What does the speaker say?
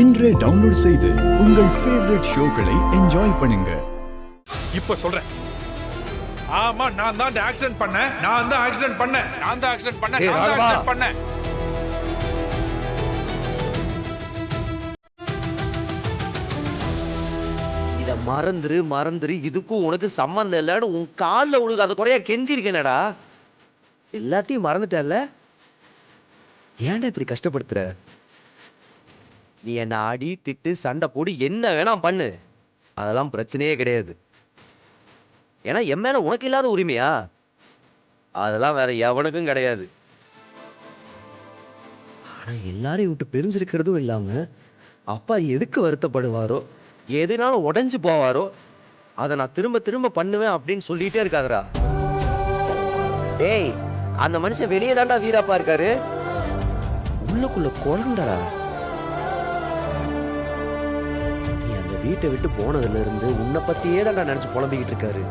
இன்றே டவுன்லோட் செய்து உங்கள் ஃபேவரட் ஷோக்களை என்ஜாய் பண்ணுங்க. இப்ப சொல்றேன். ஆமா, நான் தான் ஆக்சிடென்ட் பண்ணேன். நான் தான் ஆக்சிடென்ட் பண்ணேன். இத மறந்துரு இதுக்கும் உனக்கு சம்மந்தம் இல்லைன்னு உன் காலில் உனக்கு அந்த குறையா கெஞ்சிருக்கேனடா. எல்லாத்தையும் மறந்துட்டல, ஏன்டா இப்படி கஷ்டப்படுத்துற? நீ என்ன அடி திட்டு சண்டை போடு என்ன வேணா பண்ணு, அதெல்லாம் பிரச்சனையே கிடையாது. ஏன்னா என் மேல உனக்கு இல்லாத உரிமையா? அதெல்லாம் வேற எவனுக்கும் கிடையாது. ஆனா எல்லாரையும் விட்டு பிரிஞ்சிருக்கிறதும் இல்லாம அப்பா எதுக்கு வருத்தப்படுவாரோ, எதுனாலும் உடஞ்சு போவாரோ அதை நான் திரும்ப திரும்ப பண்ணுவேன் அப்படின்னு சொல்லிட்டே இருக்காதரா. டேய், அந்த மனுஷன் வெளியே தாண்டா வீராப்பா இருக்காரு, உள்ளுக்குள்ள குழந்தடா. நீ அந்த வீட்டை விட்டு போனதுல இருந்து உன்னை பத்தியே தாண்டா நினைச்சு புலம்பிக்கிட்டு இருக்காரு.